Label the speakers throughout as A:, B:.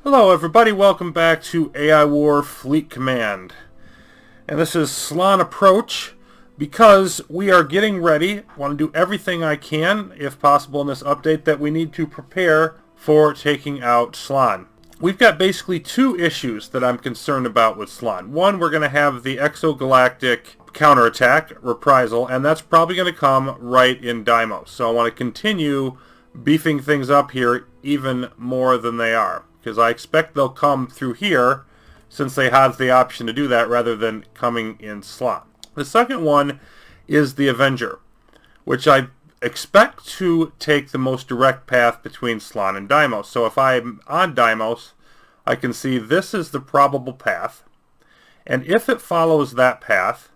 A: Hello everybody, welcome back to AI War Fleet Command. And this is Slaan Approach because we are getting ready. I want to do everything I can, if possible in this update, that we need to prepare for taking out Slaan. We've got basically two issues that I'm concerned about with Slaan. One, we're going to have the exogalactic counterattack, reprisal, and that's probably going to come right in Deimos. So I want to continue beefing things up here even more than they are, because I expect they'll come through here since they have the option to do that rather than coming in Slaan. The second one is the Avenger, which I expect to take the most direct path between Slaan and Deimos. So if I'm on Deimos, I can see this is the probable path, and if it follows that path,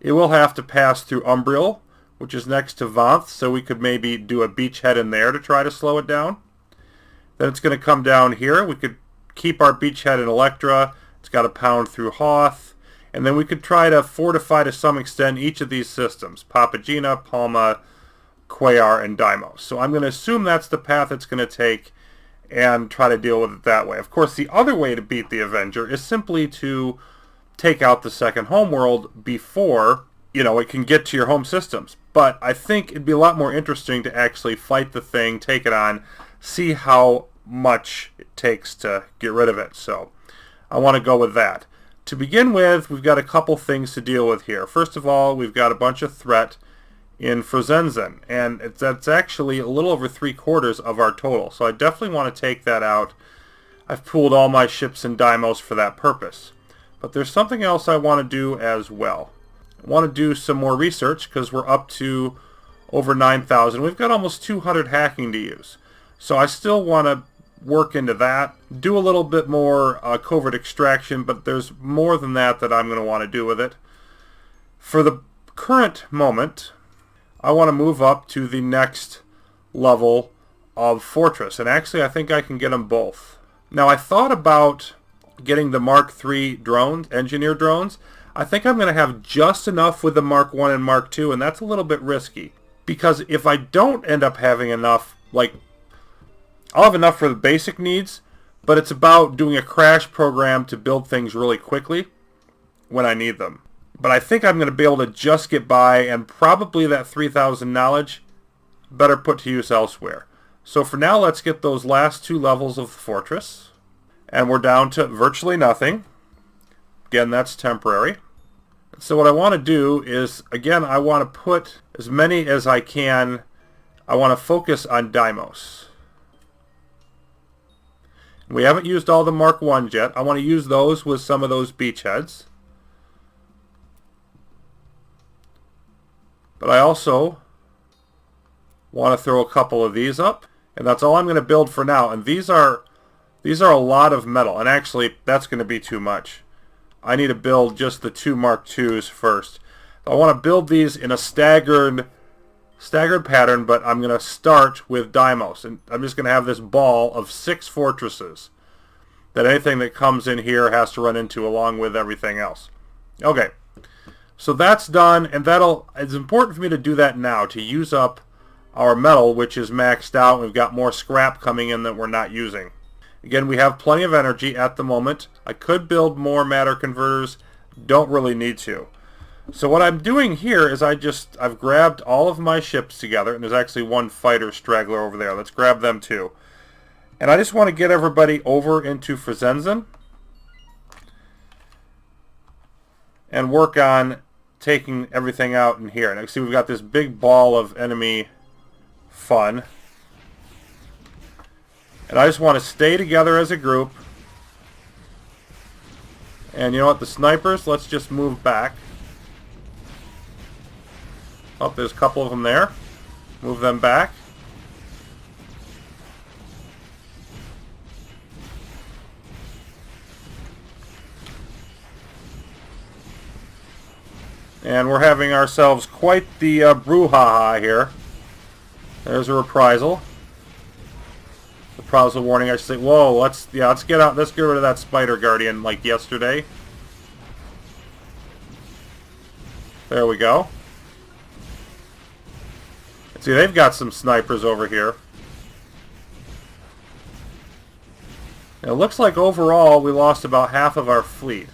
A: it will have to pass through Umbriel, which is next to Vanth, so we could maybe do a beachhead in there to try to slow it down. Then it's going to come down here. We could keep our beachhead in Electra. It's got to pound through Hoth. And then we could try to fortify to some extent each of these systems. Papagena, Palma, Quayar, and Deimos. So I'm going to assume that's the path it's going to take and try to deal with it that way. Of course, the other way to beat the Avenger is simply to take out the second homeworld before, it can get to your home systems. But I think it'd be a lot more interesting to actually fight the thing, take it on, see how much it takes to get rid of it. So I want to go with that. To begin with, we've got a couple things to deal with here. First of all, we've got a bunch of threat in Frozenzen, and that's actually a little over 3/4 of our total. So I definitely want to take that out. I've pooled all my ships in Deimos for that purpose. But there's something else I want to do as well. I want to do some more research because we're up to over 9,000. We've got almost 200 hacking to use. So I still want to work into that, do a little bit more covert extraction, but there's more than that I'm going to want to do with it. For the current moment, I want to move up to the next level of Fortress, and actually I think I can get them both. Now I thought about getting the Mark III drones, engineer drones. I think I'm going to have just enough with the Mark I and Mark II, and that's a little bit risky, because if I don't end up having enough, I'll have enough for the basic needs, but it's about doing a crash program to build things really quickly when I need them. But I think I'm going to be able to just get by, and probably that 3,000 knowledge better put to use elsewhere. So for now, let's get those last two levels of the fortress, and we're down to virtually nothing. Again, that's temporary. So what I want to do is, again, I want to put as many as I can. I want to focus on Deimos. We haven't used all the Mark I's yet. I want to use those with some of those beachheads. But I also want to throw a couple of these up. And that's all I'm going to build for now. And these are a lot of metal. And actually, that's going to be too much. I need to build just the two Mark II's first. I want to build these in a staggered pattern, but I'm going to start with Deimos, and I'm just going to have this ball of 6 fortresses that anything that comes in here has to run into along with everything else. Okay, so that's done, and it's important for me to do that now to use up our metal, which is maxed out. We've got more scrap coming in that we're not using. Again, we have plenty of energy at the moment. I could build more matter converters, don't really need to. So what I'm doing here is I've grabbed all of my ships together, and there's actually one fighter straggler over there. Let's grab them too. And I just want to get everybody over into Frozenzen and work on taking everything out in here. And you see we've got this big ball of enemy fun. And I just want to stay together as a group. And you know what, the snipers, let's just move back. Oh, there's a couple of them there. Move them back. And we're having ourselves quite the brouhaha here. There's a reprisal. Reprisal warning, I should say. Whoa, let's get rid of that Spider Guardian like yesterday. There we go. See, they've got some snipers over here. And it looks like overall we lost about half of our fleet.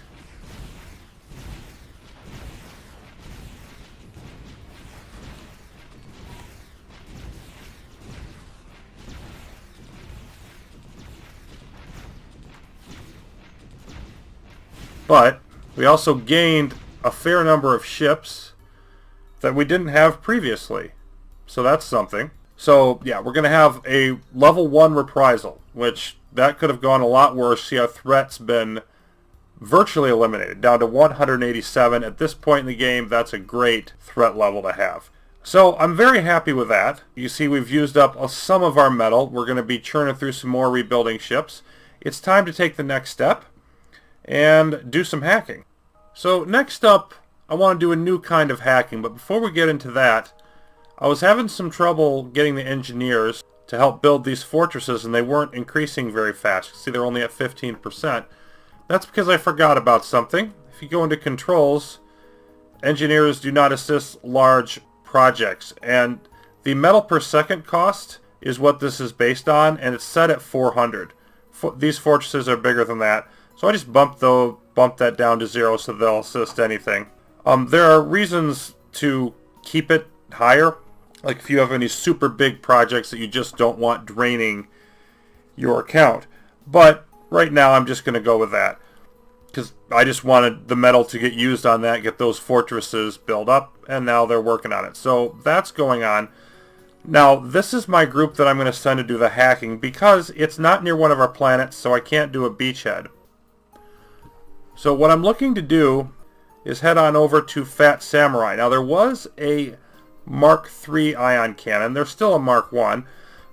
A: But we also gained a fair number of ships that we didn't have previously. So that's something. So yeah, we're going to have a level 1 reprisal, which that could have gone a lot worse. See, our threat's been virtually eliminated, down to 187. At this point in the game, that's a great threat level to have. So I'm very happy with that. You see, we've used up some of our metal. We're going to be churning through some more rebuilding ships. It's time to take the next step and do some hacking. So next up, I want to do a new kind of hacking, but before we get into that, I was having some trouble getting the engineers to help build these fortresses, and they weren't increasing very fast. See, they're only at 15%. That's because I forgot about something. If you go into controls, engineers do not assist large projects, and the metal per second cost is what this is based on, and it's set at 400. These fortresses are bigger than that, so I just bumped that down to 0 so they'll assist anything. There are reasons to keep it higher, like if you have any super big projects that you just don't want draining your account. But right now I'm just going to go with that, because I just wanted the metal to get used on that, get those fortresses built up, and now they're working on it. So that's going on. Now this is my group that I'm going to send to do the hacking, because it's not near one of our planets, so I can't do a beachhead. So what I'm looking to do is head on over to Fat Samurai. Now there was a Mark III ion cannon. There's still a Mark I.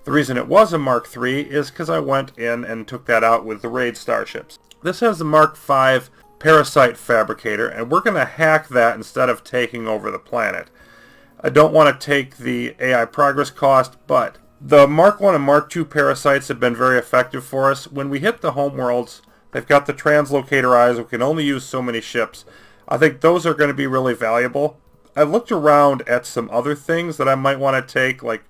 A: The reason it was a Mark III is because I went in and took that out with the raid starships. This has the Mark V parasite fabricator, and we're going to hack that instead of taking over the planet. I don't want to take the AI progress cost, but the Mark I and Mark II parasites have been very effective for us. When we hit the homeworlds, they've got the translocator eyes. We can only use so many ships. I think those are going to be really valuable. I looked around at some other things that I might want to take, like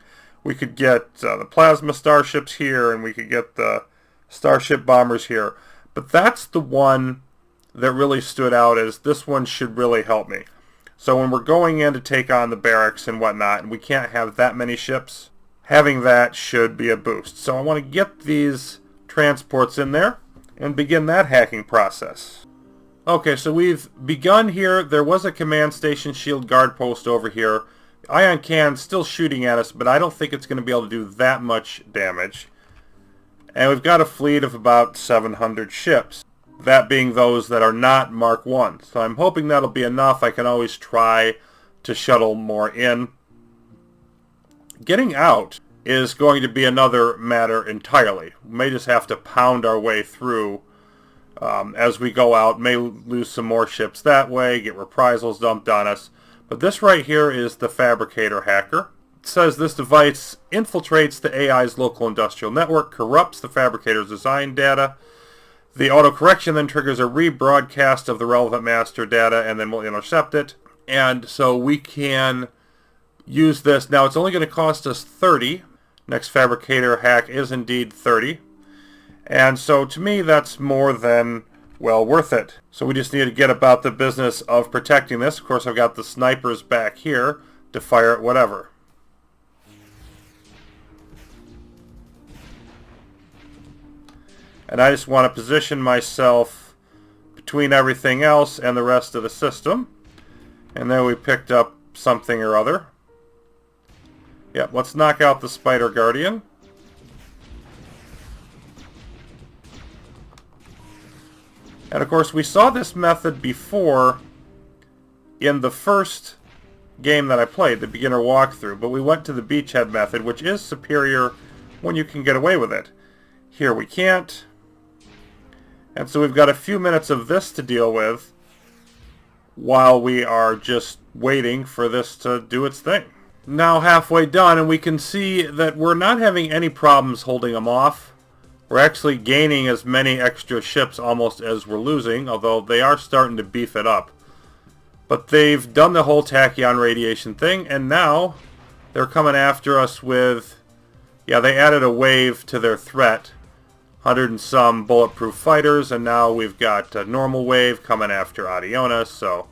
A: we could get the plasma starships here, and we could get the starship bombers here. But that's the one that really stood out as this one should really help me. So when we're going in to take on the barracks and whatnot, and we can't have that many ships, having that should be a boost. So I want to get these transports in there and begin that hacking process. Okay, so we've begun here. There was a command station shield guard post over here. Ion can's still shooting at us, but I don't think it's going to be able to do that much damage. And we've got a fleet of about 700 ships, that being those that are not Mark I. So I'm hoping that'll be enough. I can always try to shuttle more in. Getting out is going to be another matter entirely. We may just have to pound our way through as we go out. May lose some more ships that way, get reprisals dumped on us. But this right here is the Fabricator Hacker. It says this device infiltrates the AI's local industrial network, corrupts the Fabricator's design data. The autocorrection then triggers a rebroadcast of the relevant master data, and then we'll intercept it. And so we can use this. Now it's only going to cost us 30. Next Fabricator Hack is indeed 30. And so to me that's more than well worth it. So we just need to get about the business of protecting this. Of course I've got the snipers back here to fire at whatever. And I just want to position myself between everything else and the rest of the system. And then we picked up something or other. Yep, let's knock out the Spider Guardian. And of course we saw this method before in the first game that I played, the beginner walkthrough, but we went to the beachhead method, which is superior when you can get away with it. Here we can't. And so we've got a few minutes of this to deal with while we are just waiting for this to do its thing. Now halfway done, and we can see that we're not having any problems holding them off. We're actually gaining as many extra ships almost as we're losing, although they are starting to beef it up. But they've done the whole tachyon radiation thing, and now they're coming after us with... Yeah, they added a wave to their threat. 100 and some bulletproof fighters, and now we've got a normal wave coming after Adiona, so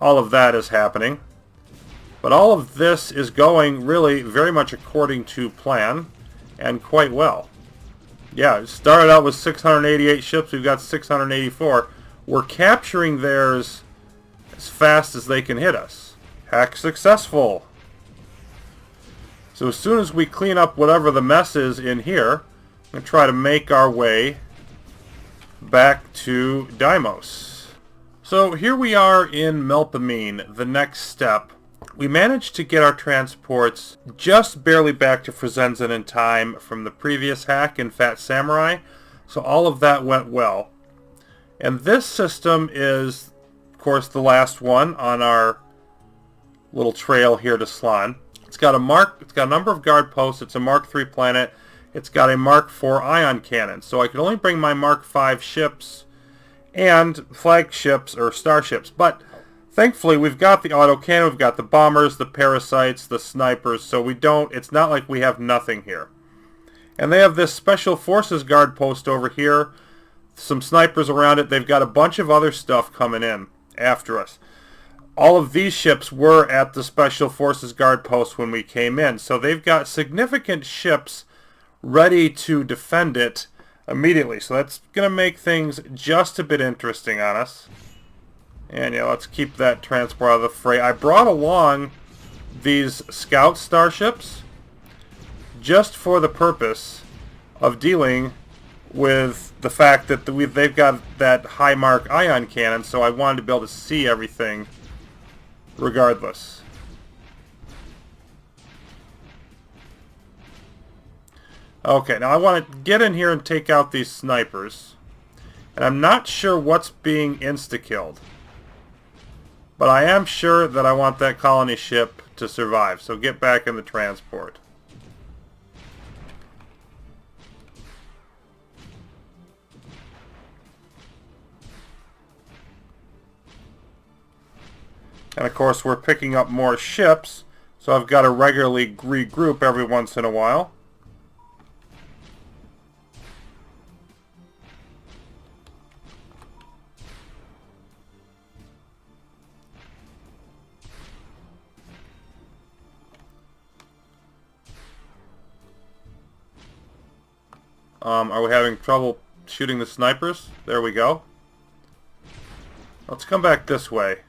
A: all of that is happening. But all of this is going really very much according to plan, and quite well. Yeah, it started out with 688 ships, we've got 684. We're capturing theirs as fast as they can hit us. Hack successful. So as soon as we clean up whatever the mess is in here, I'm going to try to make our way back to Deimos. So here we are in Melpomene, the next step. We managed to get our transports just barely back to Frezenzin in time from the previous hack in Fat Samurai, so all of that went well. And this system is, of course, the last one on our little trail here to Slaan. It's got a number of guard posts, it's a Mark III planet, it's got a Mark IV ion cannon, so I can only bring my Mark V ships and flagships or starships, but thankfully we've got the autocannon, we've got the bombers, the parasites, the snipers, so it's not like we have nothing here. And they have this special forces guard post over here, some snipers around it, they've got a bunch of other stuff coming in after us. All of these ships were at the Special Forces Guard post when we came in, so they've got significant ships ready to defend it immediately. So that's going to make things just a bit interesting on us. And yeah, let's keep that transport out of the fray. I brought along these scout starships just for the purpose of dealing with the fact that they've got that high mark ion cannon, so I wanted to be able to see everything regardless. Okay, now I want to get in here and take out these snipers. And I'm not sure what's being insta-killed. But I am sure that I want that colony ship to survive, so get back in the transport. And of course we're picking up more ships, so I've got to regularly regroup every once in a while. Are we having trouble shooting the snipers? There we go. Let's come back this way.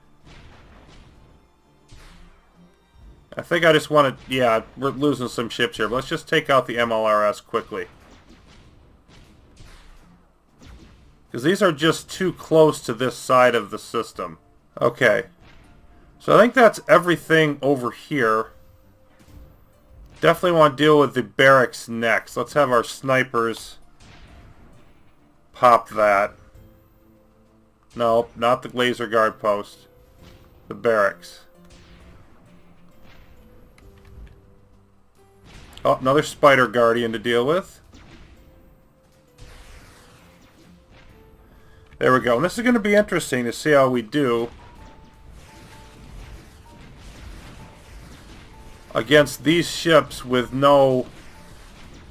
A: I think I just want to... Yeah, we're losing some ships here, but let's just take out the MLRS quickly. Because these are just too close to this side of the system. Okay. So I think that's everything over here. Definitely want to deal with the barracks next. Let's have our snipers pop that. No, not the laser guard post. The barracks. Oh, another spider guardian to deal with. There we go. And this is going to be interesting to see how we do against these ships with no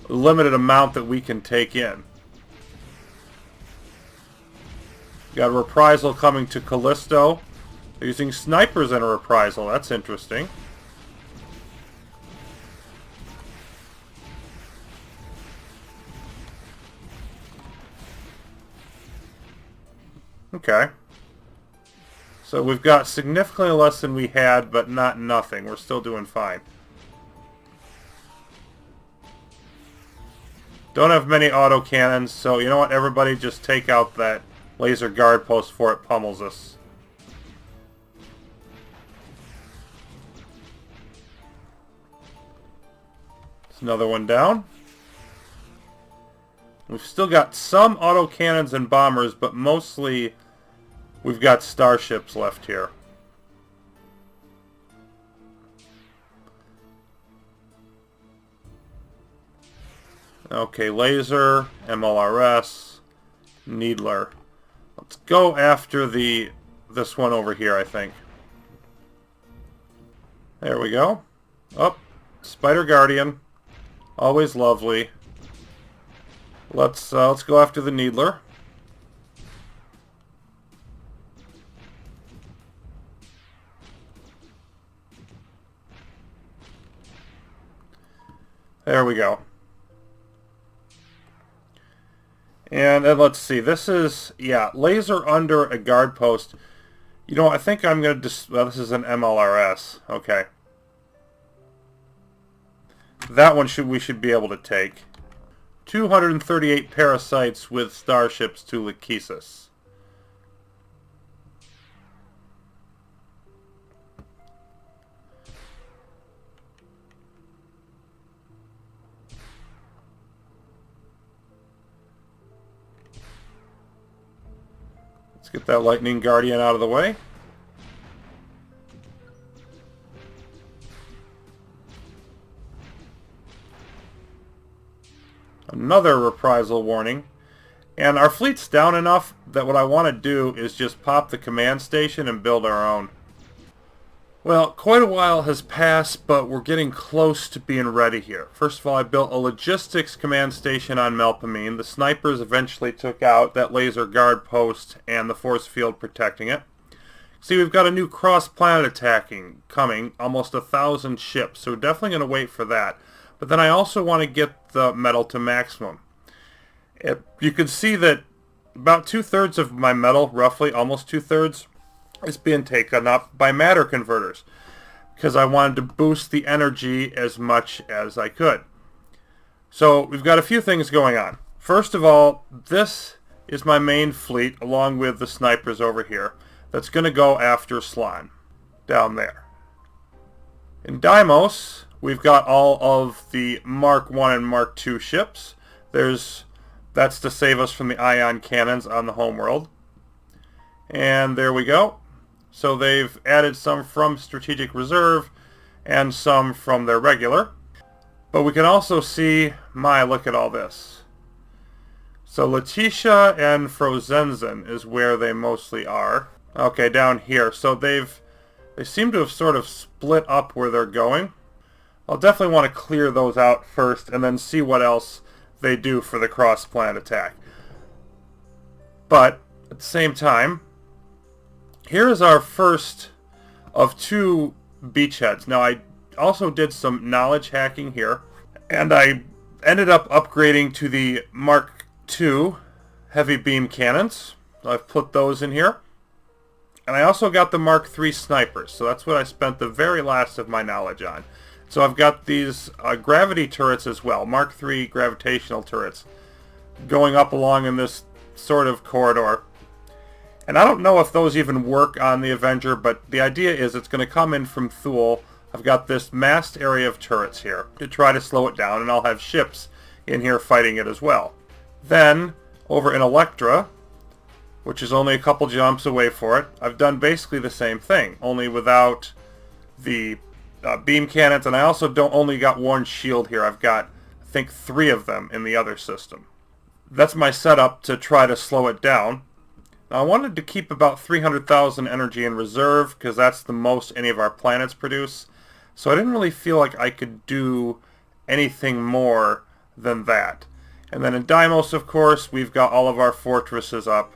A: limited amount that we can take in. Got a reprisal coming to Callisto. They're using snipers in a reprisal. That's interesting. Okay. So we've got significantly less than we had, but not nothing. We're still doing fine. Don't have many autocannons, so you know what, everybody just take out that laser guard post before it pummels us. There's another one down. We've still got some autocannons and bombers, but mostly we've got starships left here. Okay, laser, MLRS, Needler. Let's go after this one over here, I think. There we go. Oh, Spider Guardian. Always lovely. Let's go after the Needler. There we go. And then let's see. This is, yeah, laser under a guard post. You know, I think I'm going to well, this is an MLRS. Okay. That one we should be able to take. 238 parasites with starships to Lachesis. Let's get that Lightning Guardian out of the way. Another reprisal warning. And our fleet's down enough that what I want to do is just pop the command station and build our own. Well, quite a while has passed, but we're getting close to being ready here. First of all, I built a logistics command station on Melpomene. The snipers eventually took out that laser guard post and the force field protecting it. See, we've got a new cross-planet attacking coming, almost 1,000 ships, so we're definitely going to wait for that. But then I also want to get the metal to maximum. You can see that about 2/3 of my metal, roughly, almost 2/3, is being taken up by matter converters, because I wanted to boost the energy as much as I could. So we've got a few things going on. First of all, this is my main fleet, along with the snipers over here, that's going to go after Slaan, down there. In Deimos, we've got all of the Mark 1 and Mark 2 ships. That's to save us from the ion cannons on the homeworld. And there we go. So they've added some from Strategic Reserve and some from their regular. But we can also see, look at all this. So Letitia and Frozenzen is where they mostly are. Okay, down here. So they seem to have sort of split up where they're going. I'll definitely want to clear those out first and then see what else they do for the cross-planet attack. But at the same time, here is our first of 2 beachheads. Now, I also did some knowledge hacking here, and I ended up upgrading to the Mark II heavy beam cannons. I've put those in here. And I also got the Mark III snipers, so that's what I spent the very last of my knowledge on. So I've got these gravity turrets as well, Mark III gravitational turrets, going up along in this sort of corridor. And I don't know if those even work on the Avenger, but the idea is it's going to come in from Thule. I've got this massed area of turrets here to try to slow it down, and I'll have ships in here fighting it as well. Then, over in Electra, which is only a couple jumps away for it, I've done basically the same thing, only without the beam cannons, and I also only got 1 shield here. I've got, I think, 3 of them in the other system. That's my setup to try to slow it down. Now, I wanted to keep about 300,000 energy in reserve, because that's the most any of our planets produce. So I didn't really feel like I could do anything more than that. And then in Deimos, of course, we've got all of our fortresses up.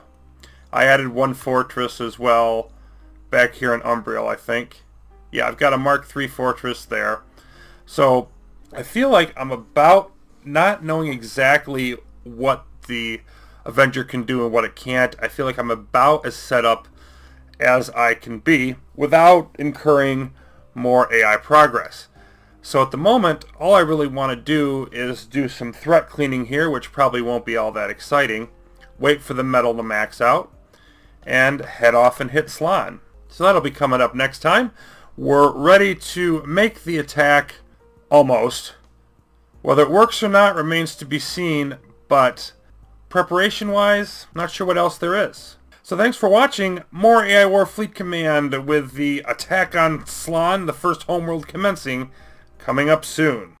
A: I added 1 fortress as well back here in Umbriel, I think. Yeah, I've got a Mark III fortress there. So I feel like I'm about not knowing exactly what the Avenger can do and what it can't. I feel like I'm about as set up as I can be without incurring more AI progress. So at the moment, all I really want to do is do some threat cleaning here, which probably won't be all that exciting. Wait for the metal to max out, and head off and hit Slaan. So that'll be coming up next time. We're ready to make the attack, almost. Whether it works or not remains to be seen, but preparation-wise, not sure what else there is. So thanks for watching. More AI War Fleet Command with the attack on Slaan, the first homeworld commencing, coming up soon.